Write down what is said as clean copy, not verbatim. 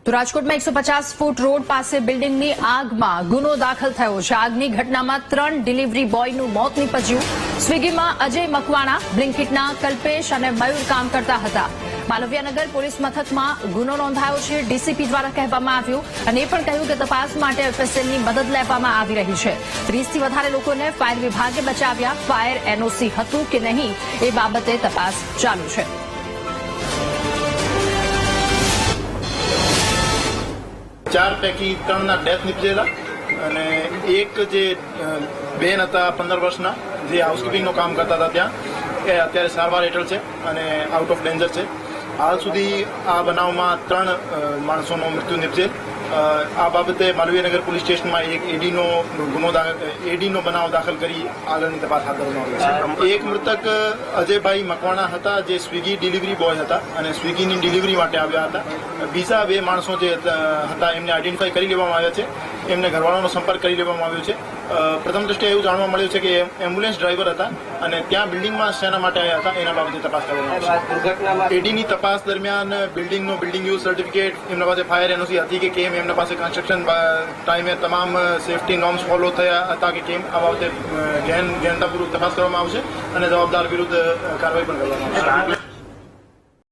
તો રાજકોટમાં 150 foot road પાસે બિલ્ડિંગની આગમાં ગુનો દાખલ થયો છે. આગની ઘટનામાં 3 ડિલિવરી બોયનું મોત નીપજ્યું. સ્વિગીમાં અજય મકવાણા, બ્લિંકિટના કલ્પેશ અને મયુર કામ કરતા હતા. માલવ્યાનગર પોલીસ મથકમાં ગુનો નોંધાયો છે. ડીસીપી દ્વારા કહેવામાં આવ્યું અને એ પણ કહ્યું કે તપાસ માટે એફએસએલની મદદ લેવામાં આવી રહી છે. 30થી વધારે લોકોને ફાયર વિભાગે બચાવ્યા. ફાયર એનઓસી હતું કે નહીં એ બાબતે તપાસ ચાલુ છે. ચાર પૈકી 3ના ડેથ નીપજેલા અને એક જે બેન હતા 15 વર્ષના જે હાઉસકીપિંગનું કામ કરતા હતા ત્યાં એ અત્યારે સારવાર હેઠળ છે અને આઉટ ઓફ ડેન્જર છે. હાલ સુધી આ બનાવમાં 3 માણસોનો મૃત્યુ નીપજેલ. આ બાબતે માલવીયનગર પોલીસ સ્ટેશનમાં એક એડીનો બનાવ દાખલ કરી આગળની તપાસ હાથ ધરવામાં આવી છે. એક મૃતક અજયભાઈ મકવાણા હતા જે સ્વિગી ડિલિવરી બોય હતા અને સ્વિગીની ડિલિવરી માટે આવ્યા હતા. બીજા 2 માણસો જે હતા એમને આઈડેન્ટિફાઈ કરી લેવામાં આવ્યા છે. એમને ઘરવાળાનો સંપર્ક કરી લેવામાં આવ્યો છે. પ્રથમ દ્રષ્ટિએ એવું જાણવા મળ્યું છે કે એમ્બ્યુલન્સ ડ્રાઈવર હતા અને ત્યાં બિલ્ડિંગમાં શેના માટે આવ્યા હતા એના બાબતે તપાસ કરવામાં આવશે. એડીની તપાસ દરમિયાન બિલ્ડિંગ યુઝ સર્ટિફિકેટ, એમના પાસે ફાયર એનઓસી હતી કે કેમ, એમના પાસે કન્સ્ટ્રક્શન ટાઈમે તમામ સેફટી નોર્મ્સ ફોલો થયા હતા કે કેમ, આ બાબતે ગહેનતાપૂર્વક તપાસ કરવામાં આવશે અને જવાબદાર વિરુદ્ધ કાર્યવાહી પણ કરવામાં આવશે.